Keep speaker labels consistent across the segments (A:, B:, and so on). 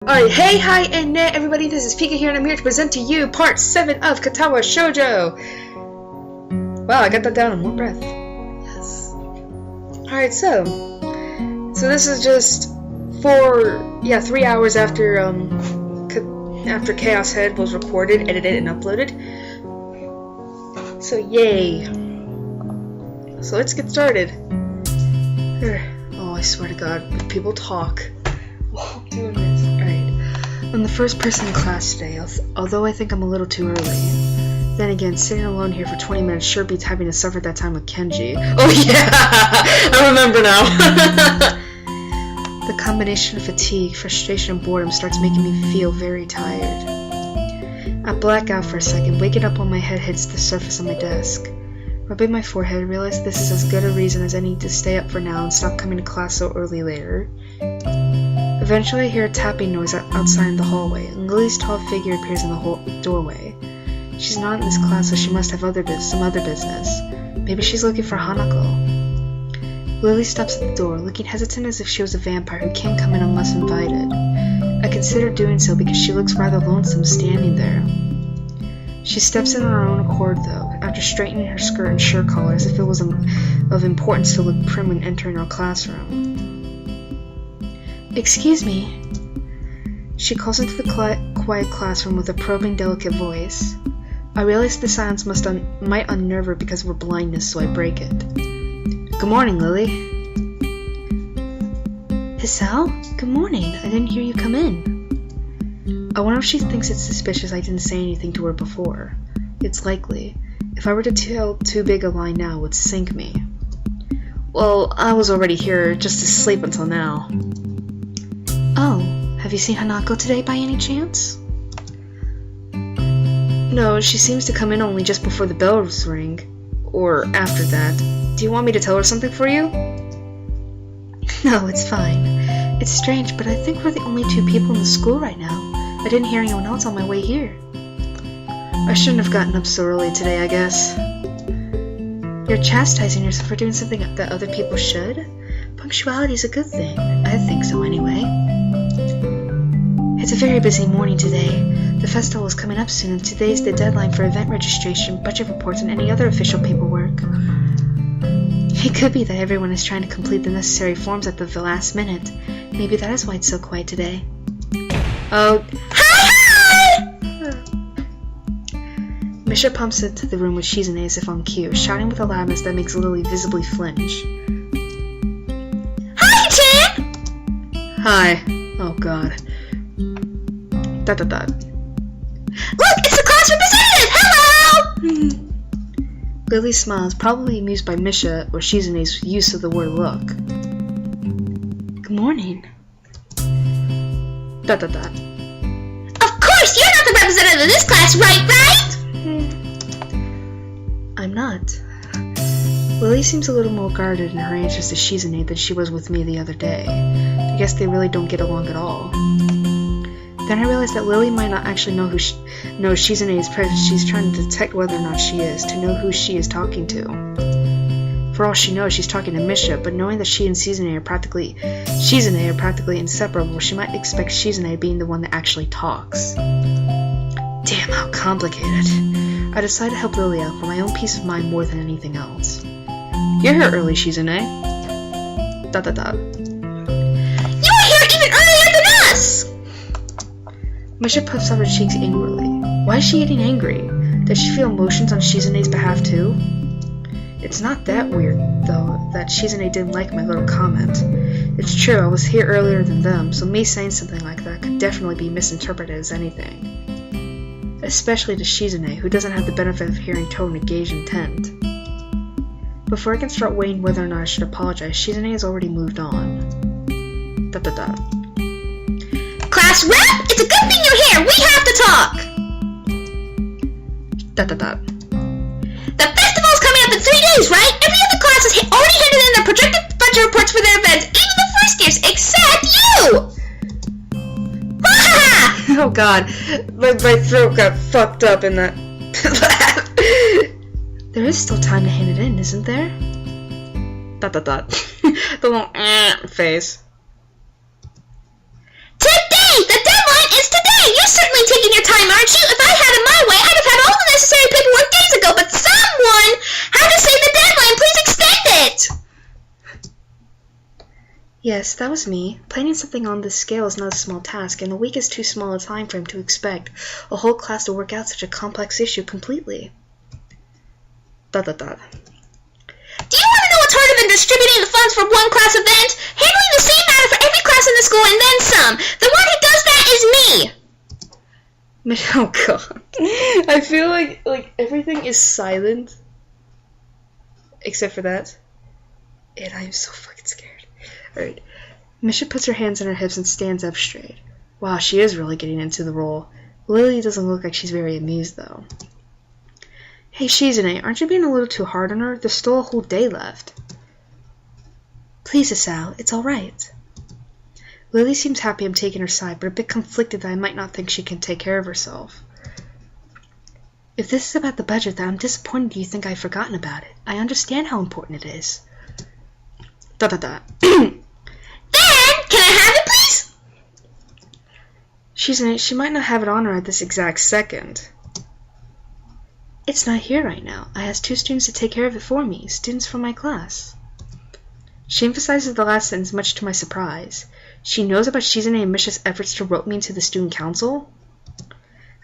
A: Alright, hey, hi, and everybody, this is Pika here, and I'm here to present to you part 7 of Katawa Shoujo! Wow, I got that down in one breath. Yes. Alright, so this is just 3 hours after, after Chaos Head was recorded, edited, and uploaded. So, yay. So let's get started. Oh, I swear to God, if people talk while I'm doing this. Alright. I'm the first person in class today, although I think I'm a little too early. Then again, sitting alone here for 20 minutes sure beats having to suffer that time with Kenji. Oh yeah! I remember now! The combination of fatigue, frustration, and boredom starts making me feel very tired. I black out for a second, waking up when my head hits the surface of my desk. Rubbing my forehead, I realize this is as good a reason as any to stay up for now and stop coming to class so early later. Eventually I hear a tapping noise outside in the hallway, and Lily's tall figure appears in the doorway. She's not in this class, so she must have some other business. Maybe she's looking for Hanako. Lily stops at the door, looking hesitant as if she was a vampire who can't come in unless invited. I consider doing so because she looks rather lonesome standing there. She steps in on her own accord, though, after straightening her skirt and shirt collar as if it was of importance to look prim when entering our classroom. Excuse me. She calls into the quiet classroom with a probing, delicate voice. I realize the silence might unnerve her because of her blindness, so I break it. Good morning, Lily. Hisao? Good morning. I didn't hear you come in. I wonder if she thinks it's suspicious I didn't say anything to her before. It's likely. If I were to tell too big a lie now, it would sink me. Well, I was already here, just asleep until now. Oh, have you seen Hanako today by any chance? No, she seems to come in only just before the bells ring. Or after that. Do you want me to tell her something for you? No, it's fine. It's strange, but I think we're the only 2 people in the school right now. I didn't hear anyone else on my way here. I shouldn't have gotten up so early today, I guess. You're chastising yourself for doing something that other people should? Punctuality is a good thing. I think so, anyway. It's a very busy morning today. The festival is coming up soon, and today's the deadline for event registration, budget reports, and any other official paperwork. It could be that everyone is trying to complete the necessary forms at the last minute. Maybe that is why it's so quiet today. Oh, hi! Misha pumps into the room with Shizune as if on cue, shouting with a loudness that makes Lily visibly flinch. Hi, Chan! Hi. Oh god. ... Look, it's the class representative! Hello! Lily smiles, probably amused by Misha or Shizune's use of the word look. Good morning. ... Of course, you're not the representative of this class, right? I'm not. Lily seems a little more guarded in her answers to Shizune than she was with me the other day. I guess they really don't get along at all. Then I realized that Lily might not actually know Shizune's presence. She's trying to detect whether or not she is, to know who she is talking to. For all she knows, she's talking to Misha, but knowing that she and Shizune are practically inseparable, she might expect Shizune being the one that actually talks. Damn, how complicated. I decided to help Lily out for my own peace of mind more than anything else. You're here early, Shizune. ... You were here even earlier than us! Misha puffs up her cheeks angrily. Why is she getting angry? Does she feel emotions on Shizune's behalf too? It's not that weird, though, that Shizune didn't like my little comment. It's true, I was here earlier than them, so me saying something like that could definitely be misinterpreted as anything. Especially to Shizune, who doesn't have the benefit of hearing tone and gauge intent. Before I can start weighing whether or not I should apologize, Shizune has already moved on. ... Class rep, it's a good thing you're here. We have to talk. ... The festival's coming up in 3 days, right? Every other class has already handed in their projected budget reports for their events, even the first years, except you! Oh god, my throat got fucked up in that laugh. There is still time to hand it in, isn't there? ... The little face. Today, the Yes, that was me. Planning something on this scale is not a small task, and a week is too small a time frame to expect a whole class to work out such a complex issue completely. ...
B: Do you want to know what's harder than distributing the funds for one class event? Handling the same matter for every class in the school and then some. The one who does that is me!
A: Oh god. I feel like everything is silent. Except for that. And I am so fucking scared. Alright. Misha puts her hands on her hips and stands up straight. Wow, she is really getting into the role. Lily doesn't look like she's very amused, though. Hey, Shizune, aren't you being a little too hard on her? There's still a whole day left. Please, Asao, it's alright. Lily seems happy I'm taking her side, but a bit conflicted that I might not think she can take care of herself. If this is about the budget, then I'm disappointed you think I've forgotten about it. I understand how important it is. ...
B: Then, can I have it, please?
A: She might not have it on her at this exact second. It's not here right now. I asked 2 students to take care of it for me, students from my class. She emphasizes the last sentence much to my surprise. She knows about Shizune and Misha's efforts to rope me into the student council?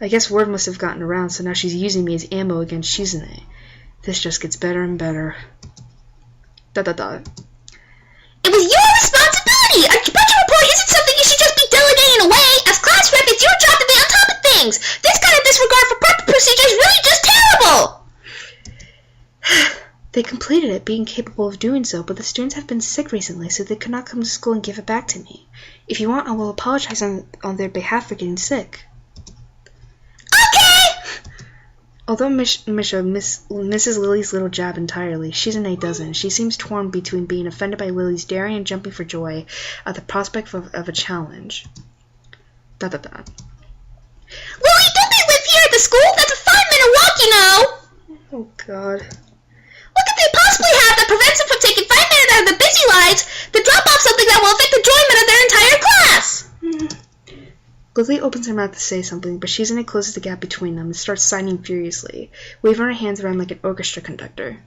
A: I guess word must have gotten around, so now she's using me as ammo against Shizune. This just gets better and better. ...
B: It was your responsibility! A budget report isn't something you should just be delegating away! As class rep, it's your job to be on top of things! This kind of disregard for proper procedure is really just terrible!
A: They completed it, being capable of doing so, but the students have been sick recently, so they could not come to school and give it back to me. If you want, I will apologize on their behalf for getting sick.
B: Okay!
A: Although Misha misses Lily's little jab entirely, Shizune doesn't. She seems torn between being offended by Lily's daring and jumping for joy at the prospect of a challenge. ...
B: Lily, don't they live here at the school? That's a 5-minute walk, you know!
A: Oh god.
B: What could they possibly have that prevents them from taking 5 minutes out of their busy lives to drop off something that will affect the enjoyment of their entire class?
A: Lily opens her mouth to say something, but Shizune closes the gap between them and starts signing furiously, waving her hands around like an orchestra conductor.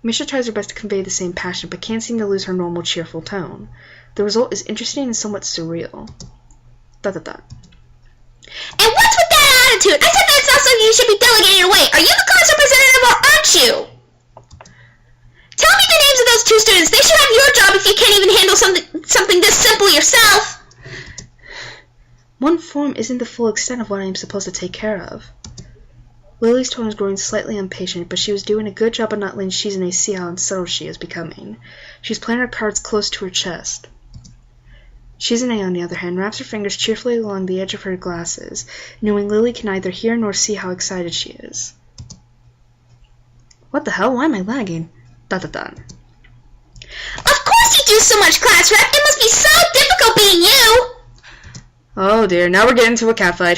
A: Misha tries her best to convey the same passion, but can't seem to lose her normal cheerful tone. The result is interesting and somewhat surreal. ...
B: And what's with that attitude? I said that's not something you should be delegating away. Are you the class representative or aren't you? Tell me the names of those 2 students. They should have your job if you can't even handle something this simple yourself.
A: One form isn't the full extent of what I am supposed to take care of. Lily's tone is growing slightly impatient, but she was doing a good job of not letting Shizune see how unsettled she is becoming. She's playing her cards close to her chest. Shizune, on the other hand, wraps her fingers cheerfully along the edge of her glasses, knowing Lily can neither hear nor see how excited she is. What the hell? Why am I lagging? ...
B: Of course you do so much, class rep! It must be so difficult being you!
A: Oh dear, now we're getting to a catfight.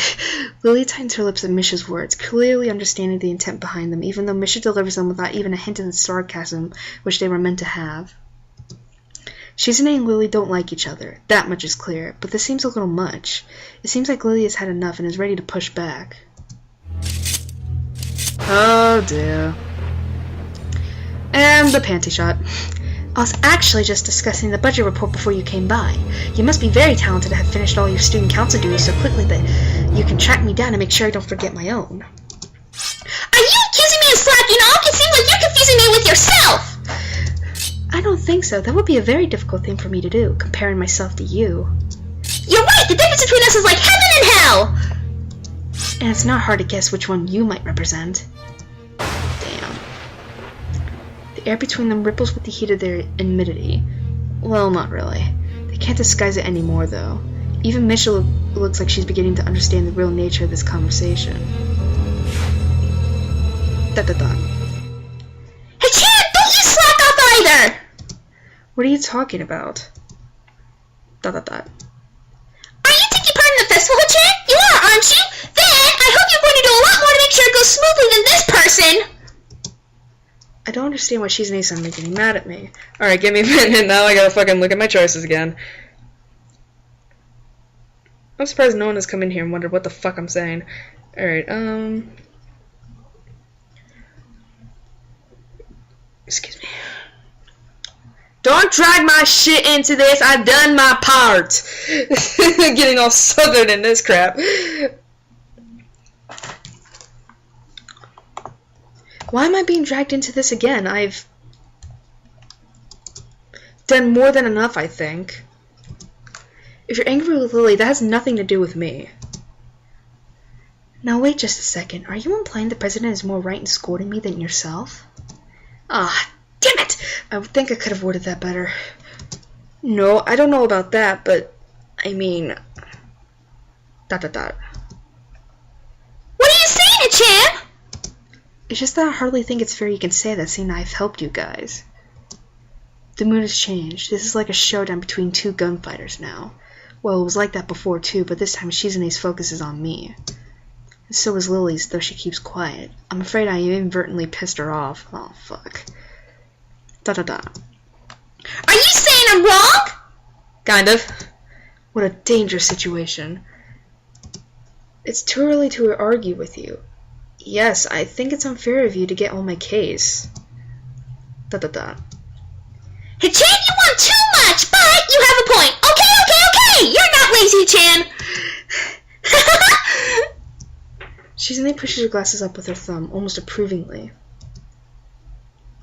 A: Lily tightens her lips at Misha's words, clearly understanding the intent behind them, even though Misha delivers them without even a hint of the sarcasm which they were meant to have. Shizune and Lily don't like each other, that much is clear, but this seems a little much. It seems like Lily has had enough and is ready to push back. Oh dear. And the panty shot. I was actually just discussing the budget report before you came by. You must be very talented to have finished all your student council duties so quickly that you can track me down and make sure I don't forget my own.
B: Are you accusing me of slacking off? It seems like you're confusing me with yourself!
A: I don't think so. That would be a very difficult thing for me to do, comparing myself to you.
B: You're right! The difference between us is like heaven and hell!
A: And it's not hard to guess which one you might represent. Damn. The air between them ripples with the heat of their enmity. Well, not really. They can't disguise it anymore, though. Even Misha looks like she's beginning to understand the real nature of this conversation. ...
B: Hey, Chad, don't you slack off either!
A: What are you talking about? ...
B: Are you taking part in the festival, Chad? You are, aren't you? Then, I hope you're going to do a lot more to make sure it goes smoothly than this person!
A: I don't understand why Shizune suddenly getting mad at me. Alright, give me a minute, now I gotta fucking look at my choices again. I'm surprised no one has come in here and wondered what the fuck I'm saying. Alright, Excuse me. Don't drag my shit into this. I've done my part. Getting all southern in this crap. Why am I being dragged into this again? I've done more than enough, I think. If you're angry with Lily, that has nothing to do with me. Now wait just a second. Are you implying the president is more right in scolding me than yourself? Ah, damn it! I would think I could have worded that better. No, I don't know about that, but I mean... ... What are
B: you saying, champ?
A: It's just that I hardly think it's fair you can say that, seeing I've helped you guys. The mood has changed. This is like a showdown between two gunfighters now. Well, it was like that before too, but this time Shizune's focus is on me. And so is Lily's, though she keeps quiet. I'm afraid I inadvertently pissed her off. Oh, fuck. Are
B: you saying I'm wrong?
A: Kind of. What a dangerous situation. It's too early to argue with you. Yes, I think it's unfair of you to get on my case.
B: Hichan, you want too much, but you have a point. Okay. You're not lazy, Chan.
A: Shizune pushes her glasses up with her thumb, almost approvingly.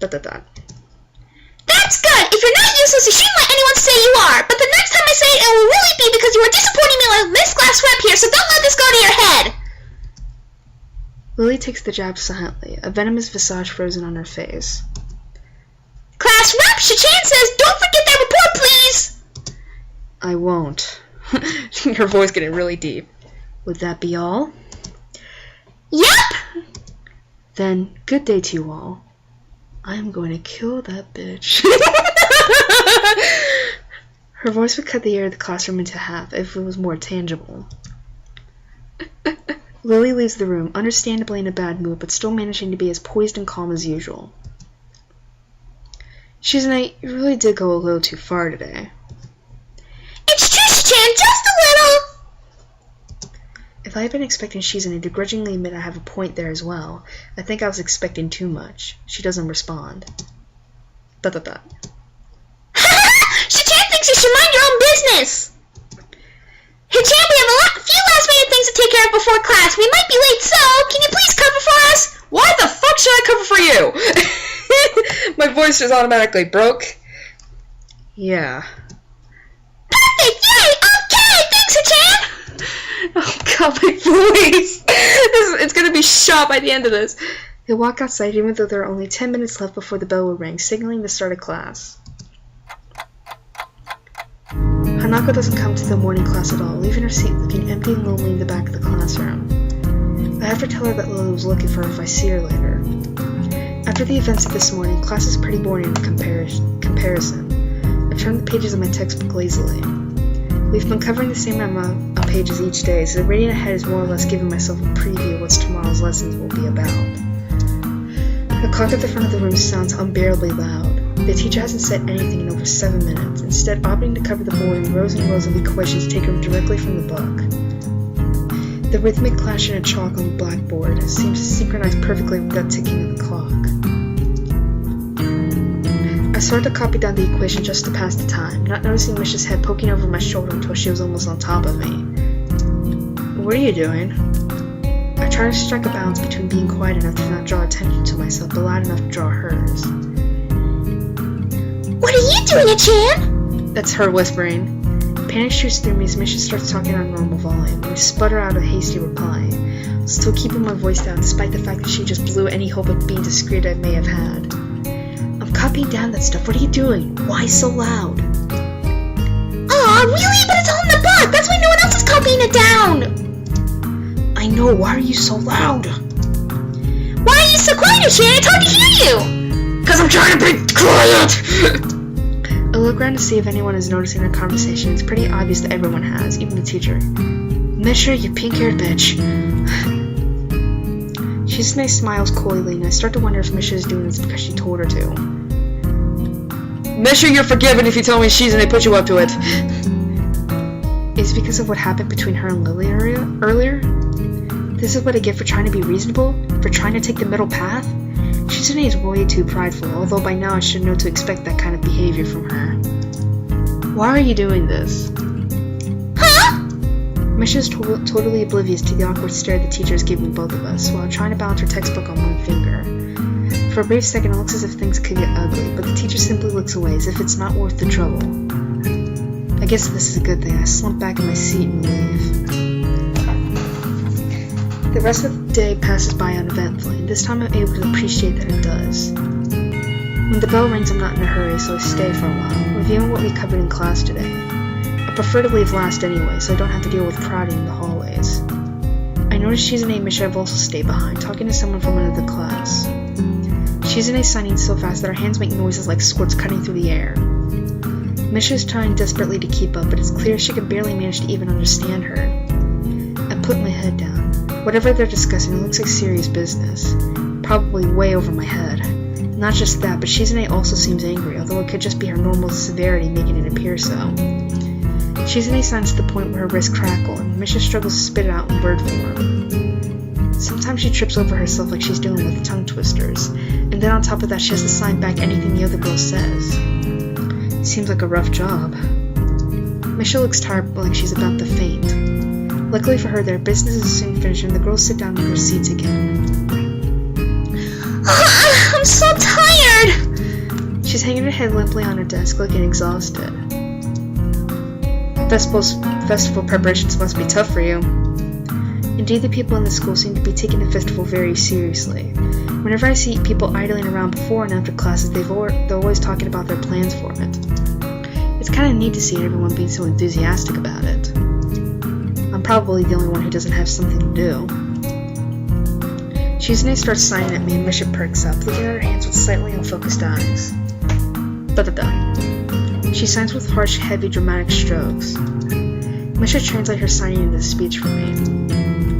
B: That's good. If you're not useless, you shouldn't let anyone say you are. But the next time I say it, it will really be because you are disappointing me like this class rep here, so don't let this go to your head.
A: Lily takes the jab silently, a venomous visage frozen on her face.
B: Class rep, Shichan says, don't forget that report, please!
A: I won't. Her voice getting really deep. Would that be all?
B: Yep!
A: Then, good day to you all. I'm going to kill that bitch. Her voice would cut the air of the classroom into half if it was more tangible. Lily leaves the room, understandably in a bad mood, but still managing to be as poised and calm as usual. Shizune, you really did go a little too far today.
B: It's true, Shichan, just a little!
A: If I had been expecting Shizune to grudgingly admit I have a point there as well, I think I was expecting too much. She doesn't respond.
B: Shichan thinks you should mind your own business! Hichan, we have a few last-minute things to take care of before class. We might be late, so can you please cover for us?
A: Why the fuck should I cover for you? My voice just automatically broke. Yeah.
B: Perfect! Yay! Okay! Thanks, Hichan!
A: Oh god, my voice! It's gonna be shot by the end of this. They walk outside even though there are only 10 minutes left before the bell will ring, signaling the start of class. Hanako doesn't come to the morning class at all, leaving her seat looking empty and lonely in the back of the classroom. I have to tell her that Lily was looking for her if I see her later. After the events of this morning, class is pretty boring in comparison. I turned the pages of my textbook lazily. We've been covering the same amount of pages each day, so reading ahead is more or less giving myself a preview of what tomorrow's lessons will be about. The clock at the front of the room sounds unbearably loud. The teacher hasn't said anything in over 7 minutes, instead opting to cover the board in rows and rows of equations taken directly from the book. The rhythmic clashing of chalk on the blackboard seems to synchronize perfectly with that ticking of the clock. I started to copy down the equation just to pass the time, not noticing Mish's head poking over my shoulder until she was almost on top of me. What are you doing? I tried to strike a balance between being quiet enough to not draw attention to myself, but loud enough to draw hers.
B: What are you doing, Hichan?
A: That's her whispering. Panic shoots through me as Misha starts talking on normal volume, and I sputter out a hasty reply, still keeping my voice down despite the fact that she just blew any hope of being discreet I may have had. I'm copying down that stuff. What are you doing? Why so loud?
B: Aw, really? But it's all in the book! That's why no one else is copying it down!
A: I know. Why are you so loud?
B: Why are you so quiet, Hichan? It's hard to hear you!
A: Because I'm trying to be quiet! I look around to see if anyone is noticing our conversation. It's pretty obvious that everyone has, even the teacher. Misha, you pink-haired bitch. Shizune smiles coyly, and I start to wonder if Misha is doing this because she told her to. Misha, you're forgiven if you tell me Shizune put you up to it. Is it because of what happened between her and Lily earlier? This is what I get for trying to be reasonable? For trying to take the middle path? Shizune is way too prideful, although by now I should know to expect that kind of behavior from her. Why are you doing this?
B: Huh?
A: Misha is totally oblivious to the awkward stare the teacher is giving both of us, while trying to balance her textbook on one finger. For a brief second, it looks as if things could get ugly, but the teacher simply looks away, as if it's not worth the trouble. I guess this is a good thing. I slump back in my seat in relief. The rest of the day passes by uneventfully, and this time I'm able to appreciate that it does. When the bell rings, I'm not in a hurry, so I stay for a while, reviewing what we covered in class today. I prefer to leave last anyway, so I don't have to deal with crowding in the hallways. I notice Shizune and Misha have also stayed behind, talking to someone from another class. Shizune is signing so fast that her hands make noises like squirts cutting through the air. Misha is trying desperately to keep up, but it's clear she can barely manage to even understand her. I put my head down. Whatever they're discussing, it looks like serious business. Probably way over my head. Not just that, but Shizune also seems angry, although it could just be her normal severity making it appear so. Shizune signs to the point where her wrists crackle, and Misha struggles to spit it out in word form. Sometimes she trips over herself like she's dealing with tongue twisters, and then on top of that she has to sign back anything the other girl says. Seems like a rough job. Misha looks tired, like she's about to faint. Luckily for her, their business is soon finished and the girls sit down in their seats again.
B: I'm so tired!
A: She's hanging her head limply on her desk, looking exhausted. Festival preparations must be tough for you. Indeed, the people in the school seem to be taking the festival very seriously. Whenever I see people idling around before and after classes, they're always talking about their plans for it. It's kind of neat to see everyone being so enthusiastic about it. I'm probably the only one who doesn't have something to do. Shizune starts signing at me and Misha perks up, looking at her hands with slightly unfocused eyes. Da-da-da. She signs with harsh, heavy, dramatic strokes. Misha translates her signing into a speech for me.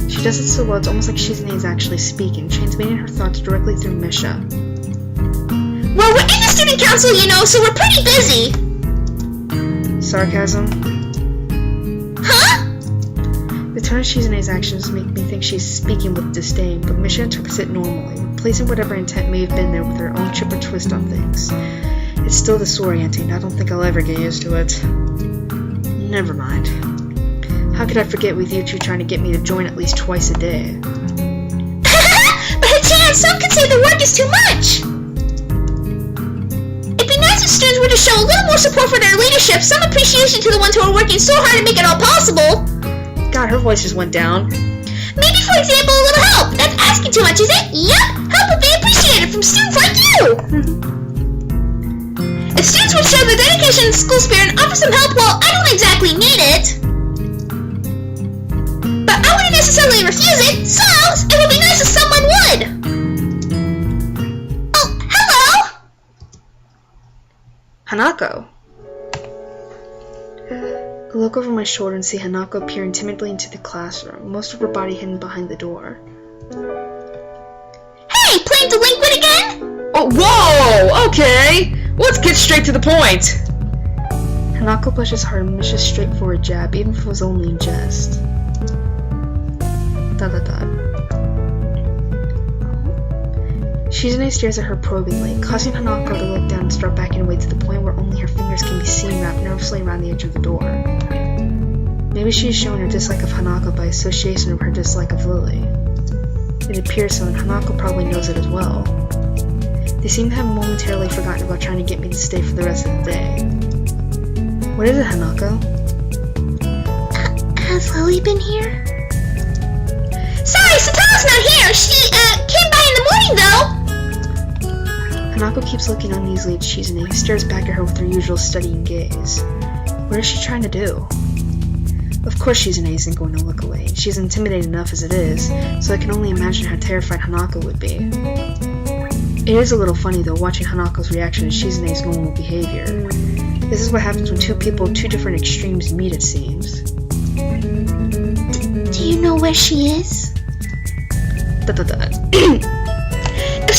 A: She does it so well it's almost like Shizune is actually speaking, transmitting her thoughts directly through Misha.
B: Well, we're in the student council, you know, so we're pretty busy.
A: Sarcasm?
B: Huh?
A: The tone of Shizune's actions make me think she's speaking with disdain, but Misha interprets it normally, replacing whatever intent may have been there with her own chipper twist on things. It's still disorienting. I don't think I'll ever get used to it. Never mind. How could I forget with you two trying to get me to join at least twice a day?
B: But Hachan, some could say the work is too much! It'd be nice if students were to show a little more support for their leadership, some appreciation to the ones who are working so hard to make it all possible!
A: God, her voice just went down.
B: Maybe, for example, a little help. That's asking too much, is it? Yup! Help would be appreciated from students like you! If students would show their dedication and school spirit and offer some help, well, I don't exactly need it. But I wouldn't necessarily refuse it, so it would be nice if someone would. Oh, hello!
A: Hanako. I look over my shoulder and see Hanako peering timidly into the classroom, most of her body hidden behind the door.
B: Hey, playing delinquent again?
C: Oh, whoa! Okay! Let's get straight to the point!
A: Hanako blushes hard and misses straightforward jab, even if it was only in jest. ... Shizune stares at her probingly, causing Hanako to look down and start backing away to the point where only her fingers can be seen wrapped nervously around the edge of the door. Maybe she is showing her dislike of Hanako by association of her dislike of Lilly. It appears so, and Hanako probably knows it as well. They seem to have momentarily forgotten about trying to get me to stay for the rest of the day. What is it, Hanako?
B: Has Lilly been here? Sorry, Sato's not here! She, came by in the morning, though!
A: Hanako keeps looking uneasily at Shizune, who stares back at her with her usual studying gaze. What is she trying to do? Of course Shizune isn't going to look away. She's intimidated enough as it is, so I can only imagine how terrified Hanako would be. It is a little funny, though, watching Hanako's reaction to Shizune's normal behavior. This is what happens when two people of two different extremes meet, it seems.
B: Do you know where she is? If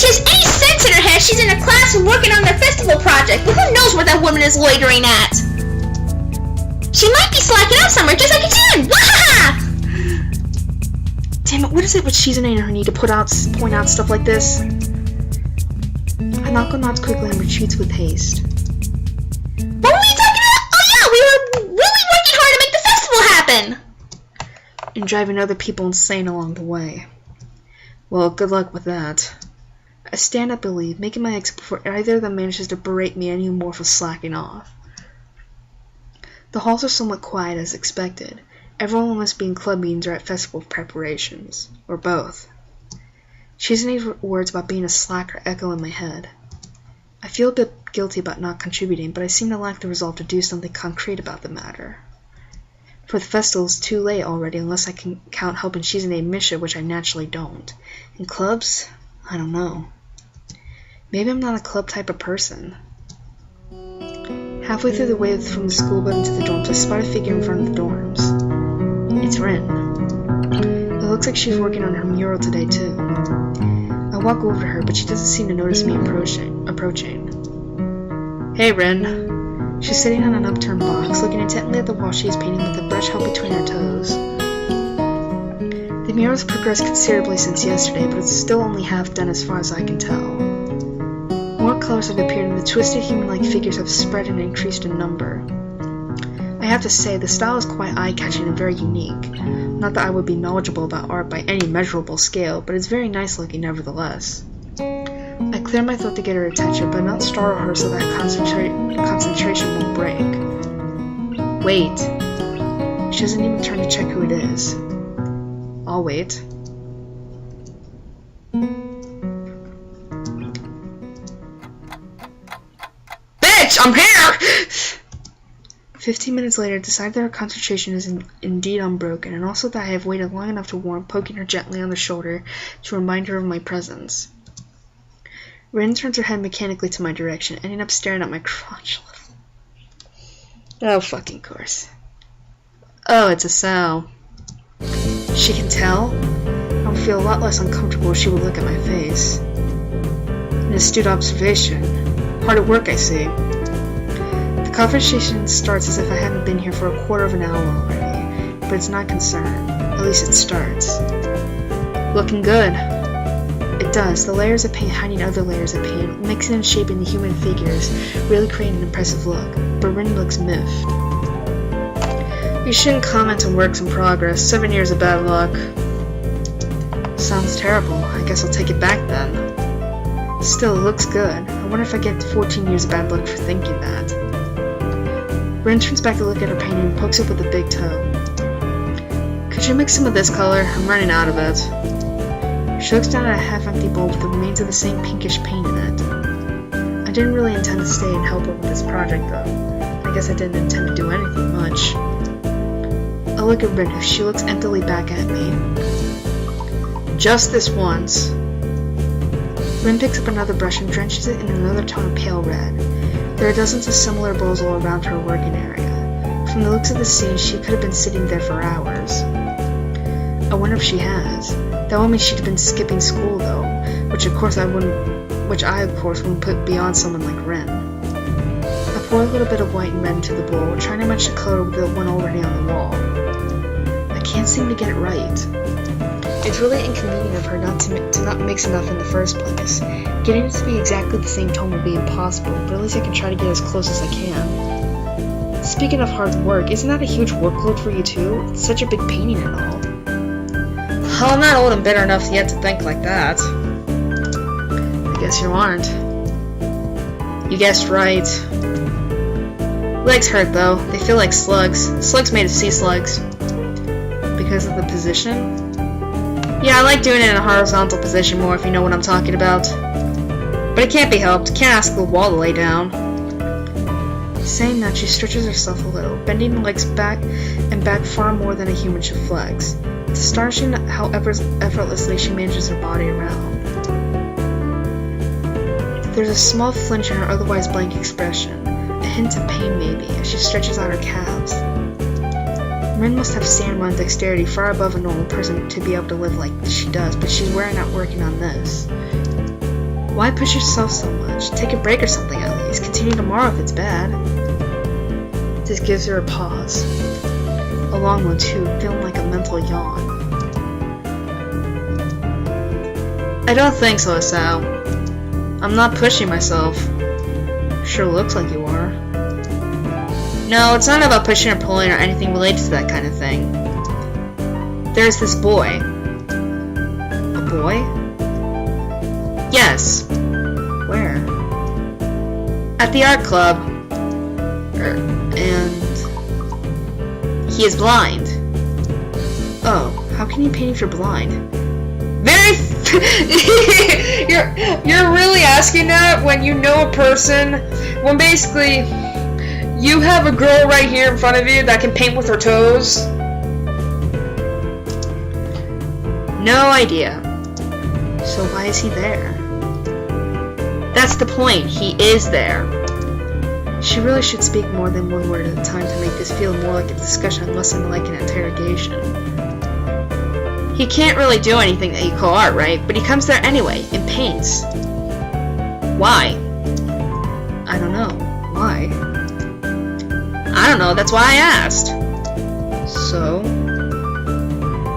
B: she has any sense in her head, she's in a classroom working on their festival project, but who knows where that woman is loitering at? She might be slacking off somewhere, just like a chin! Wahaha!
A: Damn it, what is it with Shizune and her need to point out stuff like this? Hanako nods quickly and retreats with haste.
B: What were we talking about? Oh yeah, we were really working hard to make the festival happen!
A: And driving other people insane along the way. Well, good luck with that. I stand up and leave, making my exit before either of them manages to berate me any more for slacking off. The halls are somewhat quiet as expected. Everyone must be in club meetings or at festival preparations. Or both. Shizune's words about being a slacker echo in my head. I feel a bit guilty about not contributing, but I seem to lack the resolve to do something concrete about the matter. For the festival is too late already unless I can count helping Shizune and Misha, which I naturally don't. In clubs? I don't know. Maybe I'm not a club type of person. Halfway through the way from the school building to the dorms, I spot a figure in front of the dorms. It's Rin. It looks like she's working on her mural today too. I walk over to her, but she doesn't seem to notice me approaching. Hey, Rin. She's sitting on an upturned box, looking intently at the wall she is painting with a brush held between her toes. The mural has progressed considerably since yesterday, but it's still only half done as far as I can tell. More colors have appeared and the twisted human-like figures have spread and increased in number. I have to say, the style is quite eye-catching and very unique. Not that I would be knowledgeable about art by any measurable scale, but it's very nice looking nevertheless. I clear my throat to get her attention, but not startle her so that concentration won't break. Wait. She doesn't even turn to check who it is. I'll wait.
C: I'm here!
A: 15 minutes later, I decide that her concentration is indeed unbroken, and also that I have waited long enough to warn, poking her gently on the shoulder to remind her of my presence. Rin turns her head mechanically to my direction, ending up staring at my crotch. Oh, fucking course. Oh, it's a sow. She can tell? I would feel a lot less uncomfortable if she would look at my face. An astute observation. Hard at work, I see. The conversation starts as if I haven't been here for a quarter of an hour already, but it's not concerned. At least it starts. Looking good. It does. The layers of paint hiding other layers of paint, mixing and shaping the human figures, really creating an impressive look. But Rin looks miffed. You shouldn't comment on works in progress. 7 years of bad luck. Sounds terrible. I guess I'll take it back then. Still, it looks good. I wonder if I get 14 years of bad luck for thinking that. Rin turns back to look at her painting and pokes it with a big toe. Could you mix some of this color? I'm running out of it. She looks down at a half-empty bowl with the remains of the same pinkish paint in it. I didn't really intend to stay and help her with this project, though. I guess I didn't intend to do anything much. I look at Rin, she looks emptily back at me. Just this once. Rin picks up another brush and drenches it in another tone of pale red. There are dozens of similar bowls all around her working area. From the looks of the scene, she could have been sitting there for hours. I wonder if she has. That would mean she'd have been skipping school, though, which I of course wouldn't put beyond someone like Rin. I pour a little bit of white and red into the bowl, trying to match the color with the one already on the wall. I can't seem to get it right. It's really inconvenient of her to not mix enough in the first place. Getting it to be exactly the same tone would be impossible, but at least I can try to get as close as I can. Speaking of hard work, isn't that a huge workload for you too? It's such a big painting and all.
C: Oh, I'm not old and bitter enough yet to think like that.
A: I guess you aren't.
C: You guessed right. Legs hurt though. They feel like slugs. Slugs made of sea slugs.
A: Because of the position?
C: Yeah, I like doing it in a horizontal position more, if you know what I'm talking about. But it can't be helped. Can't ask the wall to lay down.
A: Saying that, she stretches herself a little, bending the legs back and back far more than a human should flex. It's astonishing how effortlessly she manages her body around. There's a small flinch in her otherwise blank expression, a hint of pain maybe, as she stretches out her calves. Rin must have stamina and dexterity far above a normal person to be able to live like she does, but she's wearing out working on this. Why push yourself so much? Take a break or something at least. Continue tomorrow if it's bad. This gives her a pause. A long one too, feeling like a mental yawn.
C: I don't think so, Sal. I'm not pushing myself. Sure looks like you are. No, it's not about pushing or pulling or anything related to that kind of thing. There's this boy. A boy? Yes. Where? At the art club. And he is blind. Oh, how can you paint if you're blind? Very you're really asking that when you know a person, when basically you have a girl right here in front of you that can paint with her toes? No idea. So why is he there? That's the point, he is there.
A: She really should speak more than one word at a time to make this feel more like a discussion and less than like an interrogation.
C: He can't really do anything that you call art, right? But he comes there anyway, and paints. Why?
A: I don't know. Why?
C: I don't know, that's why I asked.
A: So?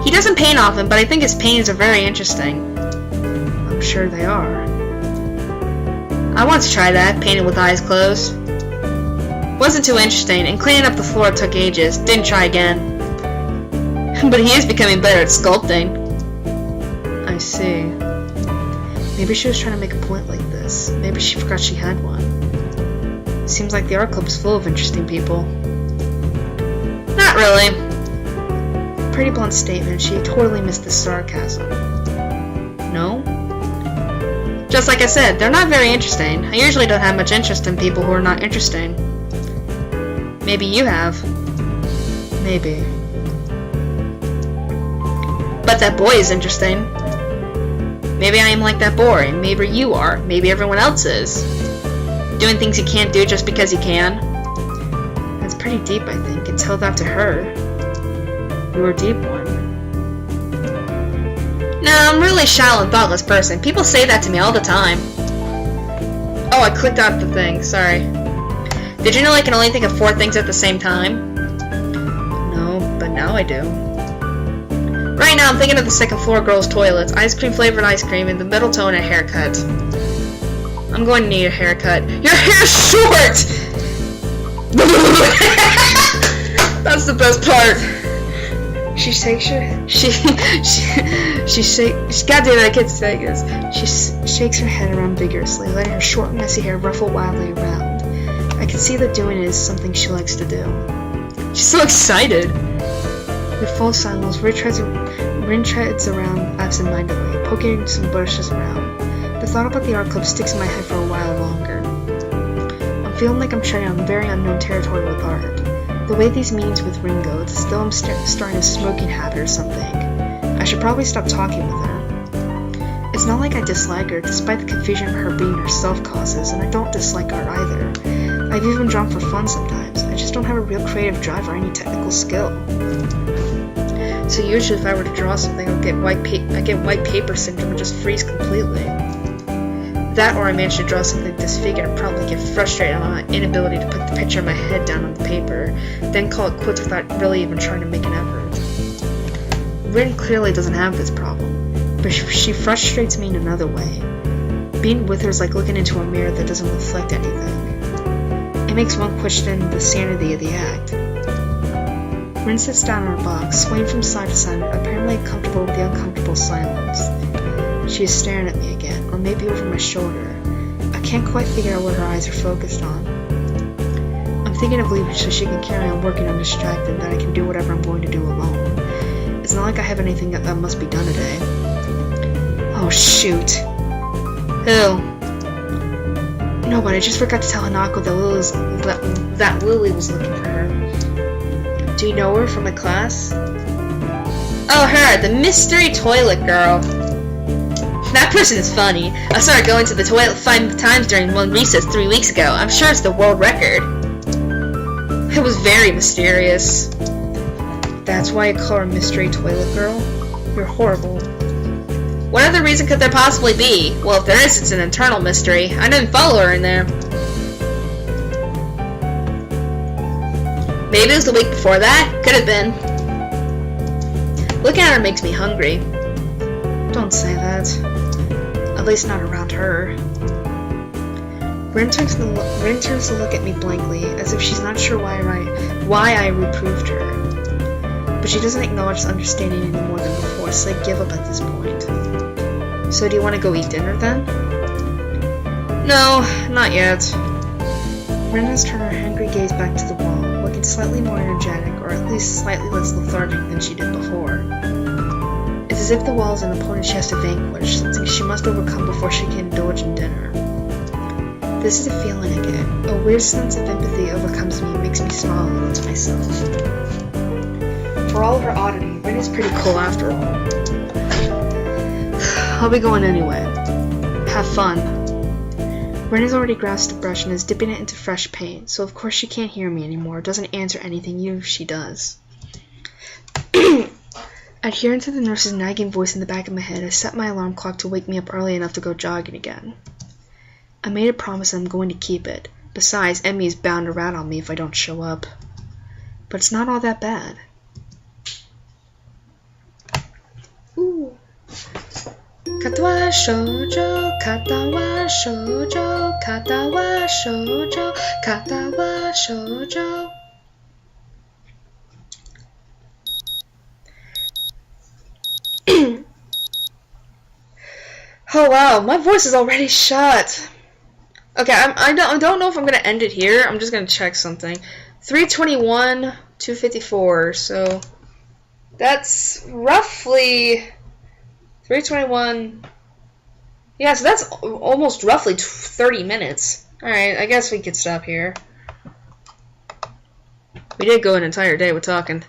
C: He doesn't paint often, but I think his paintings are very interesting.
A: I'm sure they are.
C: I once tried that, painting with eyes closed. Wasn't too interesting, and cleaning up the floor took ages. Didn't try again. But he is becoming better at sculpting.
A: I see. Maybe she was trying to make a point like this. Maybe she forgot she had one. Seems like the art club is full of interesting people.
C: Not really.
A: Pretty blunt statement. She totally missed the sarcasm. No?
C: Just like I said, they're not very interesting. I usually don't have much interest in people who are not interesting. Maybe you have.
A: Maybe.
C: But that boy is interesting. Maybe I am like that boy. Maybe you are. Maybe everyone else is. Doing things you can't do just because you can.
A: That's pretty deep, I think. And tell that to her. You're a deep one.
C: No, I'm really a shallow and thoughtless person. People say that to me all the time. Oh, I clicked out the thing. Sorry. Did you know I can only think of 4 things at the same time?
A: No, but now I do.
C: Right now, I'm thinking of the second floor girls' toilets, ice cream flavored ice cream, and the middle toe and a haircut. I'm going to need a haircut. Your hair's short! That's the best part.
A: She shakes her. Goddamn, I can't say this. She shakes her head around vigorously, letting her short, messy hair ruffle wildly around. I can see that doing it is something she likes to do.
C: She's so excited.
A: With full silence, Rin treads around absent-mindedly, poking some bushes around. The thought about the art club sticks in my head for a while longer. I'm feeling like I'm treading on very unknown territory with art. The way these meetings with Rin go, it's as though I'm starting a smoking habit or something. I should probably stop talking with her. It's not like I dislike her, despite the confusion her being herself causes, and I don't dislike art either. I've even drawn for fun sometimes. I just don't have a real creative drive or any technical skill. So usually if I were to draw something, I get white paper syndrome and just freeze completely. That or I manage to draw something disfigured and probably get frustrated on my inability to put the picture of my head down on the paper, then call it quits without really even trying to make an effort. Rin clearly doesn't have this problem, but she frustrates me in another way. Being with her is like looking into a mirror that doesn't reflect anything. It makes one question the sanity of the act. Rin sits down on her box, swaying from side to side, apparently comfortable with the uncomfortable silence. She is staring at me again, or maybe over my shoulder. I can't quite figure out what her eyes are focused on. I'm thinking of leaving so she can carry on working undistracted, and that I can do whatever I'm going to do alone. It's not like I have anything that must be done today. Oh shoot.
C: Who?
A: Nobody. I just forgot to tell Hanako that Lily was looking for her. Do you know her from my class?
C: Oh, her, the mystery toilet girl. That person is funny. I saw her going to the toilet 5 times during one recess 3 weeks ago. I'm sure it's the world record. It was very mysterious.
A: That's why you call her mystery toilet girl? You're horrible.
C: What other reason could there possibly be? Well, if there is, it's an internal mystery. I didn't follow her in there. Maybe it was the week before that? Could have been. Looking at her makes me hungry.
A: Don't say that. At least not around her. Rin turns to look at me blankly, as if she's not sure why I reproved her. But she doesn't acknowledge understanding any more than before, so I give up at this point. So do you want to go eat dinner then?
C: No, not yet.
A: Rin has turned her hungry gaze back to the wall, looking slightly more energetic, or at least slightly less lethargic than she did before. It's as if the wall is an opponent she has to vanquish, something she must overcome before she can indulge in dinner. This is a feeling I get. A weird sense of empathy overcomes me and makes me smile a little to myself. For all of her oddity, Rin is pretty cool after all. I'll be going anyway. Have fun. Rin has already grasped a brush and is dipping it into fresh paint, so of course she can't hear me anymore, doesn't answer anything even if she does. Adhering to the nurse's nagging voice in the back of my head, I set my alarm clock to wake me up early enough to go jogging again. I made a promise and I'm going to keep it. Besides, Emmy is bound to rat on me if I don't show up. But it's not all that bad. Ooh. Katawa Shoujo, Katawa Shoujo, Katawa Shoujo, Katawa Shoujo.
C: Oh wow, my voice is already shot. Okay, I don't know if I'm gonna end it here. I'm just gonna check something. 321, 254. So that's roughly 321. Yeah, so that's almost roughly 30 minutes. Alright, I guess we could stop here. We did go an entire day with talking.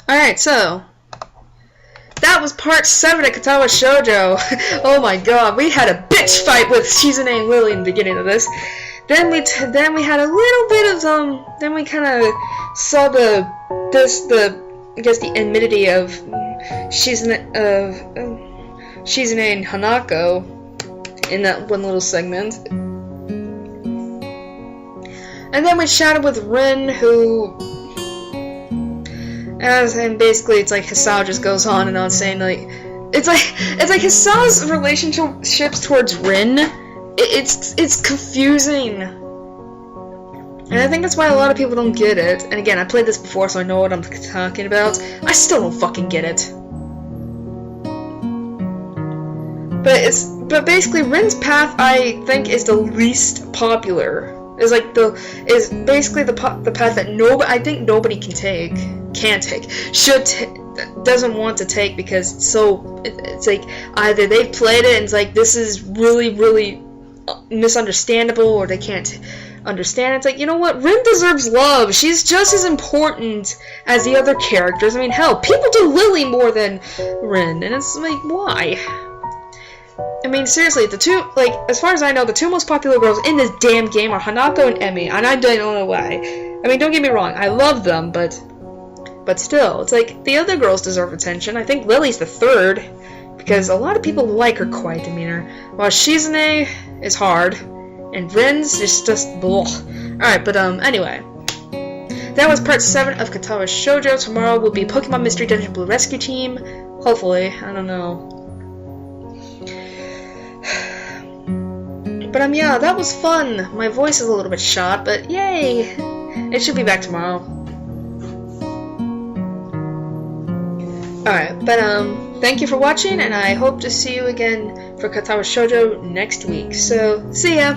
C: Alright, so that was part 7 of Katawa Shoujo. Oh my god, we had a bitch fight with Shizune and Lilly in the beginning of this. Then we had a little bit of then we kind of saw the enmity of Shizune and Hanako in that one little segment. And then we chatted with Rin, who, and basically it's like Hisao just goes on and on saying like, it's like Hisao's relationships towards Rin, it's confusing. And I think that's why a lot of people don't get it. And again, I played this before, so I know what I'm talking about. I still don't fucking get it. But basically, Rin's path, I think, is the least popular. Is basically the path that nobody can take, doesn't want to take, because it's like either they've played it and it's like this is really, really misunderstandable, or they can't understand. It's like, you know what, Rin deserves love. She's just as important as the other characters. I mean, hell, people do Lilly more than Rin, and it's like, why? I mean, seriously, as far as I know, the two most popular girls in this damn game are Hanako and Emmy, and I don't know why. I mean, don't get me wrong, I love them, but still, it's like, the other girls deserve attention. I think Lily's the third, because a lot of people like her quiet demeanor, while Shizune is hard, and Rin's is just blah. Alright, but anyway. That was part 7 of Katawa Shoujo. Tomorrow will be Pokemon Mystery Dungeon Blue Rescue Team. Hopefully, I don't know. But yeah, that was fun. My voice is a little bit shot, but yay! It should be back tomorrow. Alright, but thank you for watching, and I hope to see you again for Katawa Shoujo next week. So, see ya!